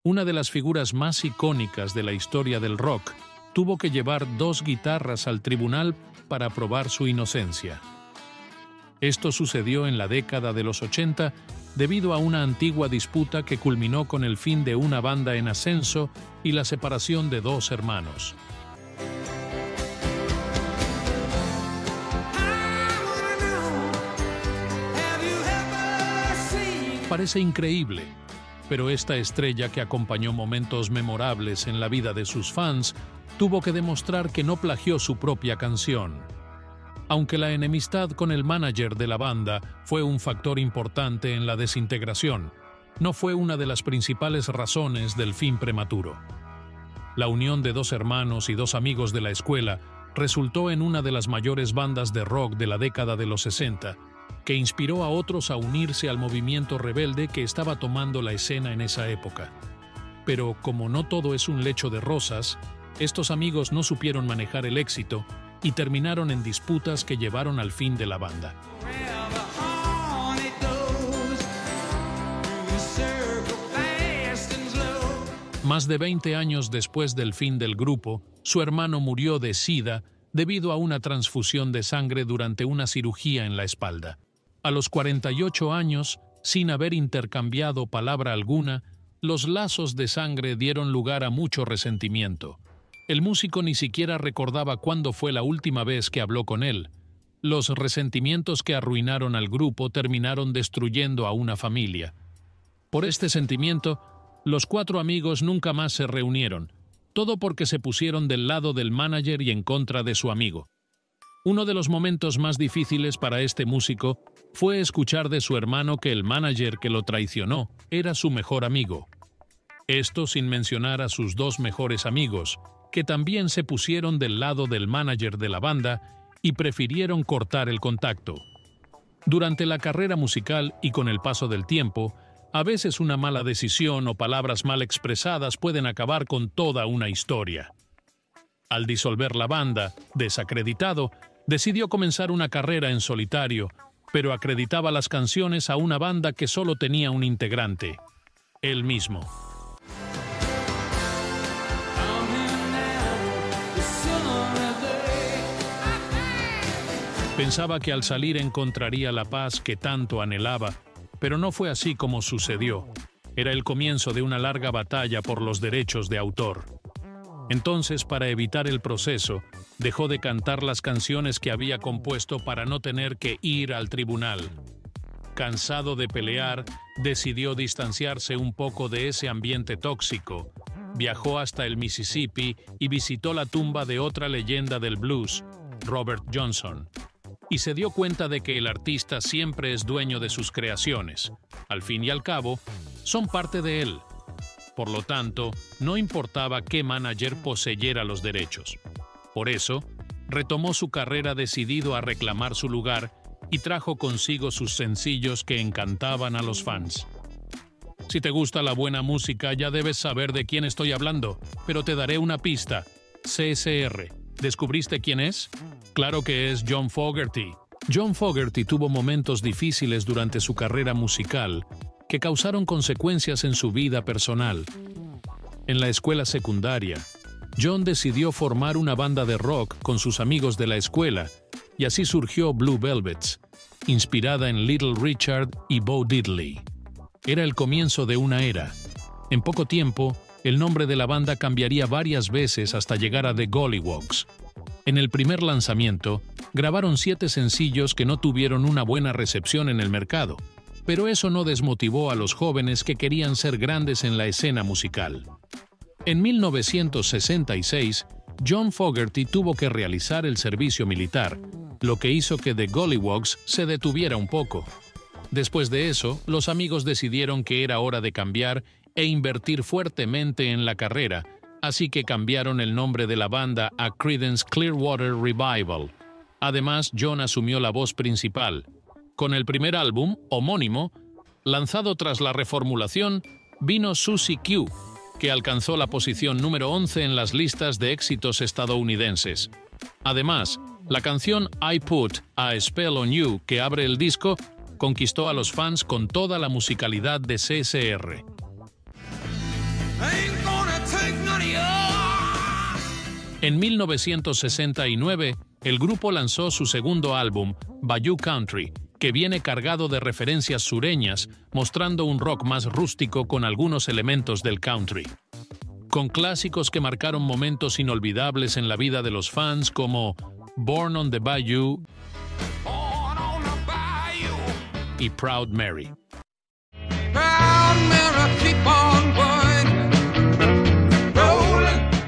una de las figuras más icónicas de la historia del rock, tuvo que llevar 2 guitarras al tribunal para probar su inocencia. Esto sucedió en la década de los 80 debido a una antigua disputa que culminó con el fin de una banda en ascenso y la separación de 2 hermanos. Parece increíble, pero esta estrella que acompañó momentos memorables en la vida de sus fans tuvo que demostrar que no plagió su propia canción. Aunque la enemistad con el manager de la banda fue un factor importante en la desintegración, no fue una de las principales razones del fin prematuro. La unión de 2 hermanos y 2 amigos de la escuela resultó en una de las mayores bandas de rock de la década de los 60, que inspiró a otros a unirse al movimiento rebelde que estaba tomando la escena en esa época. Pero como no todo es un lecho de rosas, estos amigos no supieron manejar el éxito y terminaron en disputas que llevaron al fin de la banda. Más de 20 años después del fin del grupo, su hermano murió de SIDA debido a una transfusión de sangre durante una cirugía en la espalda. A los 48 años, sin haber intercambiado palabra alguna, los lazos de sangre dieron lugar a mucho resentimiento. El músico ni siquiera recordaba cuándo fue la última vez que habló con él. Los resentimientos que arruinaron al grupo terminaron destruyendo a una familia. Por este sentimiento, los 4 amigos nunca más se reunieron, todo porque se pusieron del lado del manager y en contra de su amigo. Uno de los momentos más difíciles para este músico fue escuchar de su hermano que el manager que lo traicionó era su mejor amigo. Esto sin mencionar a sus 2 mejores amigos, que también se pusieron del lado del manager de la banda y prefirieron cortar el contacto. Durante la carrera musical y con el paso del tiempo, a veces una mala decisión o palabras mal expresadas pueden acabar con toda una historia. Al disolver la banda, desacreditado, decidió comenzar una carrera en solitario, pero acreditaba las canciones a una banda que solo tenía un integrante, él mismo. Pensaba que al salir encontraría la paz que tanto anhelaba, pero no fue así como sucedió. Era el comienzo de una larga batalla por los derechos de autor. Entonces, para evitar el proceso, dejó de cantar las canciones que había compuesto para no tener que ir al tribunal. Cansado de pelear, decidió distanciarse un poco de ese ambiente tóxico. Viajó hasta el Mississippi y visitó la tumba de otra leyenda del blues, Robert Johnson. Y se dio cuenta de que el artista siempre es dueño de sus creaciones. Al fin y al cabo, son parte de él. Por lo tanto, no importaba qué manager poseyera los derechos. Por eso, retomó su carrera decidido a reclamar su lugar y trajo consigo sus sencillos que encantaban a los fans. Si te gusta la buena música, ya debes saber de quién estoy hablando, pero te daré una pista. CSR. ¿Descubriste quién es? Claro que es John Fogerty. John Fogerty tuvo momentos difíciles durante su carrera musical que causaron consecuencias en su vida personal. En la escuela secundaria, John decidió formar una banda de rock con sus amigos de la escuela, y así surgió Blue Velvets, inspirada en Little Richard y Bo Diddley. Era el comienzo de una era. En poco tiempo, el nombre de la banda cambiaría varias veces hasta llegar a The Golliwogs. En el primer lanzamiento, grabaron 7 sencillos que no tuvieron una buena recepción en el mercado, pero eso no desmotivó a los jóvenes que querían ser grandes en la escena musical. En 1966, John Fogerty tuvo que realizar el servicio militar, lo que hizo que The Golliwogs se detuviera un poco. Después de eso, los amigos decidieron que era hora de cambiar e invertir fuertemente en la carrera, así que cambiaron el nombre de la banda a Creedence Clearwater Revival. Además, John asumió la voz principal. Con el primer álbum, homónimo, lanzado tras la reformulación, vino Susie Q, que alcanzó la posición número 11 en las listas de éxitos estadounidenses. Además, la canción I Put a Spell on You, que abre el disco, conquistó a los fans con toda la musicalidad de CSR. En 1969, el grupo lanzó su segundo álbum, Bayou Country, que viene cargado de referencias sureñas, mostrando un rock más rústico con algunos elementos del country. Con clásicos que marcaron momentos inolvidables en la vida de los fans como Born on the Bayou y Proud Mary.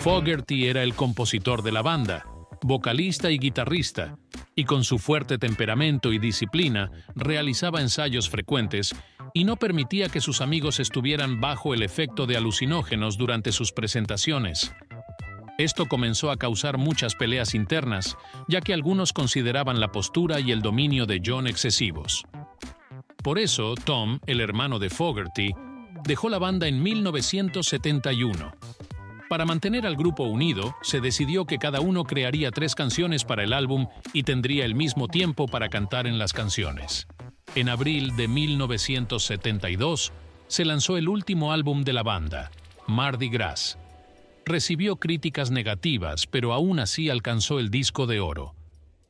Fogerty era el compositor de la banda, vocalista y guitarrista, y con su fuerte temperamento y disciplina realizaba ensayos frecuentes y no permitía que sus amigos estuvieran bajo el efecto de alucinógenos durante sus presentaciones. Esto comenzó a causar muchas peleas internas, ya que algunos consideraban la postura y el dominio de John excesivos. Por eso, Tom, el hermano de Fogerty, dejó la banda en 1971. Para mantener al grupo unido, se decidió que cada uno crearía 3 canciones para el álbum y tendría el mismo tiempo para cantar en las canciones. En abril de 1972, se lanzó el último álbum de la banda, Mardi Gras. Recibió críticas negativas, pero aún así alcanzó el disco de oro.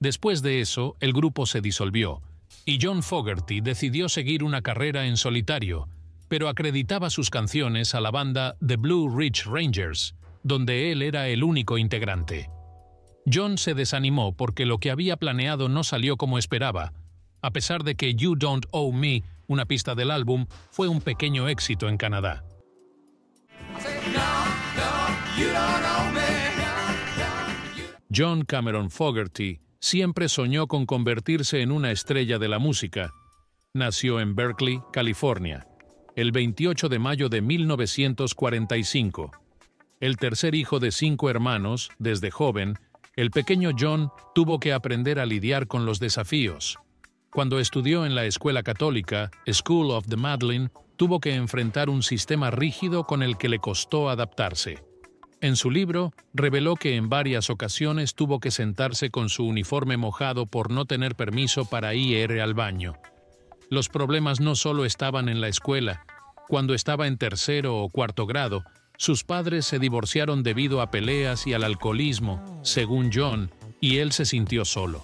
Después de eso, el grupo se disolvió, y John Fogerty decidió seguir una carrera en solitario, pero acreditaba sus canciones a la banda The Blue Ridge Rangers, donde él era el único integrante. John se desanimó porque lo que había planeado no salió como esperaba, a pesar de que You Don't Owe Me, una pista del álbum, fue un pequeño éxito en Canadá. John Cameron Fogerty siempre soñó con convertirse en una estrella de la música. Nació en Berkeley, California, el 28 de mayo de 1945. El tercer hijo de 5 hermanos, desde joven, el pequeño John tuvo que aprender a lidiar con los desafíos. Cuando estudió en la escuela católica, School of the Madeleine, tuvo que enfrentar un sistema rígido con el que le costó adaptarse. En su libro, reveló que en varias ocasiones tuvo que sentarse con su uniforme mojado por no tener permiso para ir al baño. Los problemas no solo estaban en la escuela. Cuando estaba en 3º o 4º grado, sus padres se divorciaron debido a peleas y al alcoholismo, según John, y él se sintió solo.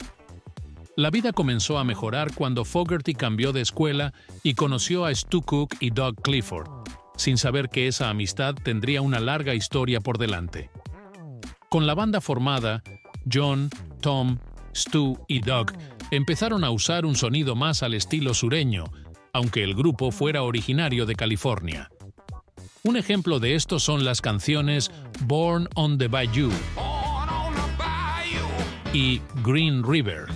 La vida comenzó a mejorar cuando Fogerty cambió de escuela y conoció a Stu Cook y Doug Clifford, sin saber que esa amistad tendría una larga historia por delante. Con la banda formada, John, Tom, Stu y Doug empezaron a usar un sonido más al estilo sureño, aunque el grupo fuera originario de California. Un ejemplo de esto son las canciones Born on the Bayou y Green River.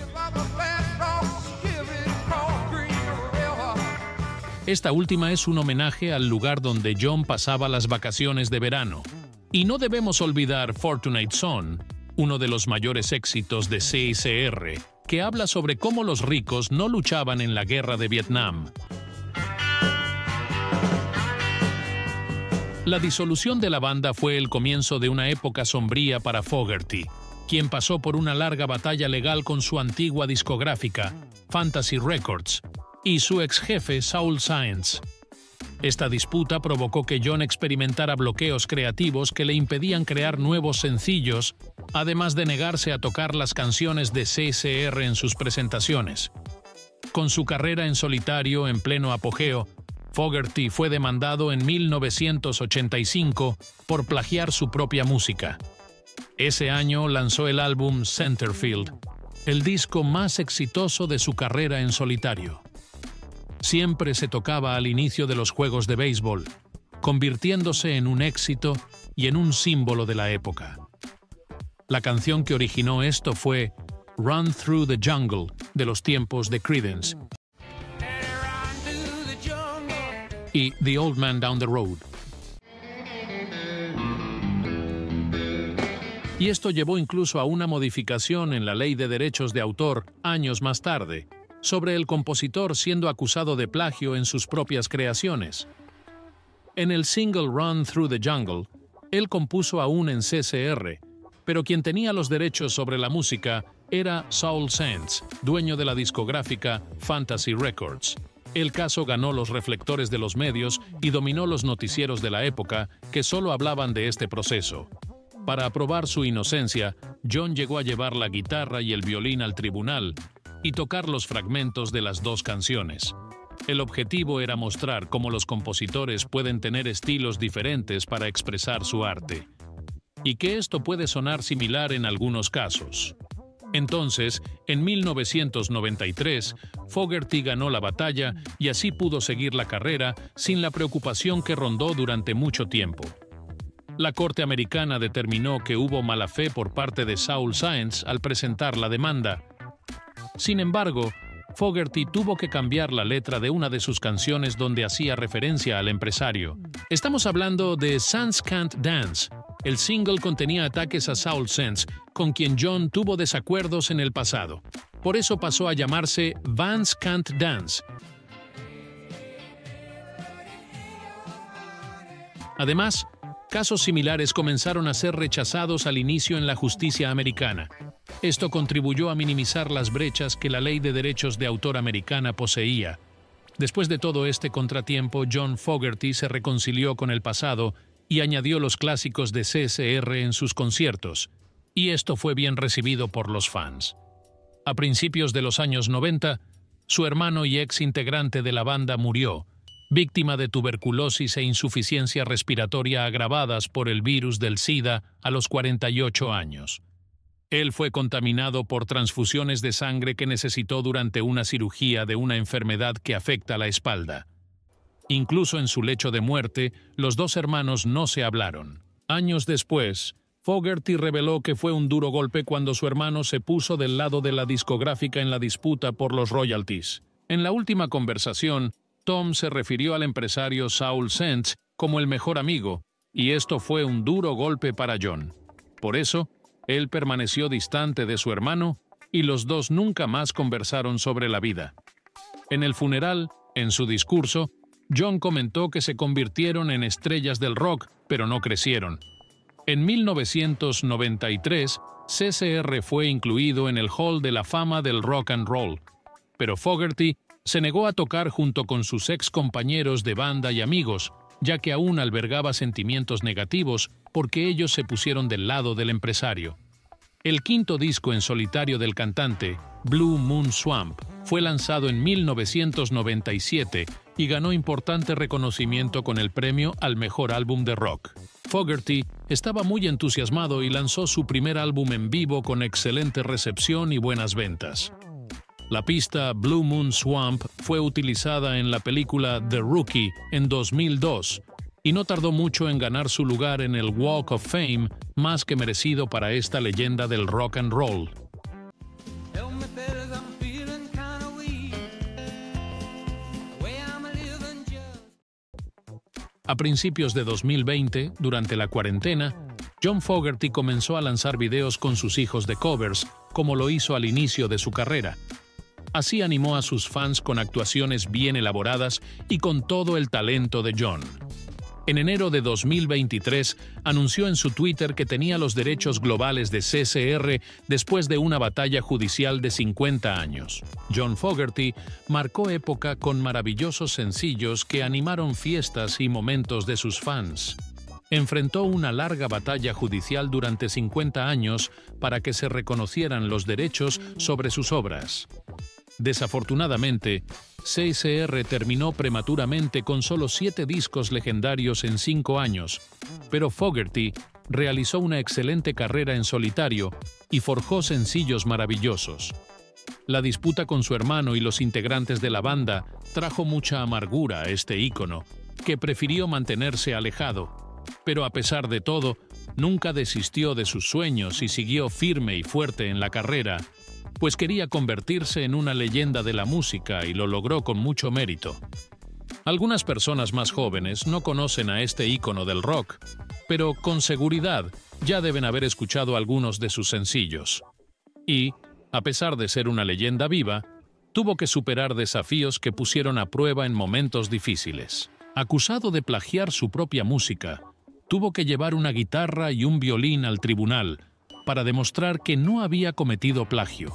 Esta última es un homenaje al lugar donde John pasaba las vacaciones de verano. Y no debemos olvidar Fortunate Son, uno de los mayores éxitos de CCR, que habla sobre cómo los ricos no luchaban en la guerra de Vietnam. La disolución de la banda fue el comienzo de una época sombría para Fogerty, quien pasó por una larga batalla legal con su antigua discográfica, Fantasy Records, y su ex jefe Saul Zaentz. Esta disputa provocó que John experimentara bloqueos creativos que le impedían crear nuevos sencillos, además de negarse a tocar las canciones de CCR en sus presentaciones. Con su carrera en solitario en pleno apogeo, Fogerty fue demandado en 1985 por plagiar su propia música. Ese año lanzó el álbum Centerfield, el disco más exitoso de su carrera en solitario. Siempre se tocaba al inicio de los juegos de béisbol, convirtiéndose en un éxito y en un símbolo de la época. La canción que originó esto fue Run Through the Jungle, de los tiempos de Creedence, y The Old Man Down the Road. Y esto llevó incluso a una modificación en la ley de derechos de autor años más tarde, sobre el compositor siendo acusado de plagio en sus propias creaciones. En el single Run Through the Jungle, él compuso aún en CCR, pero quien tenía los derechos sobre la música era Saul Zaentz, dueño de la discográfica Fantasy Records. El caso ganó los reflectores de los medios y dominó los noticieros de la época, que solo hablaban de este proceso. Para probar su inocencia, John llegó a llevar la guitarra y el violín al tribunal y tocar los fragmentos de las dos canciones. El objetivo era mostrar cómo los compositores pueden tener estilos diferentes para expresar su arte, y que esto puede sonar similar en algunos casos. Entonces, en 1993, Fogerty ganó la batalla y así pudo seguir la carrera sin la preocupación que rondó durante mucho tiempo. La Corte Americana determinó que hubo mala fe por parte de Saul Zaentz al presentar la demanda. Sin embargo, Fogerty tuvo que cambiar la letra de una de sus canciones donde hacía referencia al empresario. Estamos hablando de Zaentz Can't Dance. El single contenía ataques a Saul Zaentz, con quien John tuvo desacuerdos en el pasado. Por eso pasó a llamarse Vance Can't Dance. Además, casos similares comenzaron a ser rechazados al inicio en la justicia americana. Esto contribuyó a minimizar las brechas que la ley de derechos de autor americana poseía. Después de todo este contratiempo, John Fogerty se reconcilió con el pasado y añadió los clásicos de CCR en sus conciertos, y esto fue bien recibido por los fans. A principios de los años 90, su hermano y ex integrante de la banda murió, víctima de tuberculosis e insuficiencia respiratoria agravadas por el virus del SIDA a los 48 años. Él fue contaminado por transfusiones de sangre que necesitó durante una cirugía de una enfermedad que afecta la espalda. Incluso en su lecho de muerte, los dos hermanos no se hablaron. Años después, Fogerty reveló que fue un duro golpe cuando su hermano se puso del lado de la discográfica en la disputa por los royalties. En la última conversación, Tom se refirió al empresario Saul Zaentz como el mejor amigo, y esto fue un duro golpe para John. Por eso, él permaneció distante de su hermano y los dos nunca más conversaron sobre la vida. En el funeral, en su discurso, John comentó que se convirtieron en estrellas del rock, pero no crecieron. En 1993, CCR fue incluido en el Hall de la Fama del Rock and Roll, pero Fogerty se negó a tocar junto con sus ex compañeros de banda y amigos, ya que aún albergaba sentimientos negativos porque ellos se pusieron del lado del empresario. El quinto disco en solitario del cantante, Blue Moon Swamp, fue lanzado en 1997 y ganó importante reconocimiento con el premio al mejor álbum de rock. Fogerty estaba muy entusiasmado y lanzó su primer álbum en vivo con excelente recepción y buenas ventas. La pista Blue Moon Swamp fue utilizada en la película The Rookie en 2002 y no tardó mucho en ganar su lugar en el Walk of Fame, más que merecido para esta leyenda del rock and roll. A principios de 2020, durante la cuarentena, John Fogerty comenzó a lanzar videos con sus hijos de covers, como lo hizo al inicio de su carrera. Así animó a sus fans con actuaciones bien elaboradas y con todo el talento de John. En enero de 2023, anunció en su Twitter que tenía los derechos globales de CCR después de una batalla judicial de 50 años. John Fogerty marcó época con maravillosos sencillos que animaron fiestas y momentos de sus fans. Enfrentó una larga batalla judicial durante 50 años para que se reconocieran los derechos sobre sus obras. Desafortunadamente, CCR terminó prematuramente con solo 7 discos legendarios en 5 años, pero Fogerty realizó una excelente carrera en solitario y forjó sencillos maravillosos. La disputa con su hermano y los integrantes de la banda trajo mucha amargura a este ícono, que prefirió mantenerse alejado, pero a pesar de todo, nunca desistió de sus sueños y siguió firme y fuerte en la carrera, pues quería convertirse en una leyenda de la música y lo logró con mucho mérito. Algunas personas más jóvenes no conocen a este ícono del rock, pero con seguridad ya deben haber escuchado algunos de sus sencillos. Y, a pesar de ser una leyenda viva, tuvo que superar desafíos que pusieron a prueba en momentos difíciles. Acusado de plagiar su propia música, tuvo que llevar una guitarra y un violín al tribunal para demostrar que no había cometido plagio.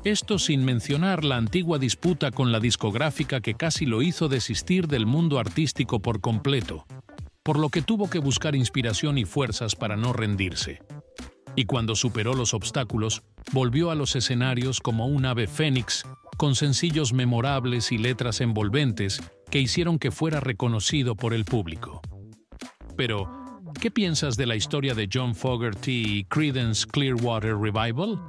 Esto sin mencionar la antigua disputa con la discográfica que casi lo hizo desistir del mundo artístico por completo. por lo que tuvo que buscar inspiración y fuerzas para no rendirse. Y cuando superó los obstáculos, volvió a los escenarios como un ave fénix, con sencillos memorables y letras envolventes que hicieron que fuera reconocido por el público. Pero, ¿qué piensas de la historia de John Fogerty y Creedence Clearwater Revival?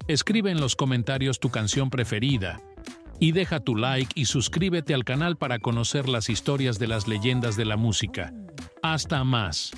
Escribe en los comentarios tu canción preferida y deja tu like y suscríbete al canal para conocer las historias de las leyendas de la música. ¡Hasta más!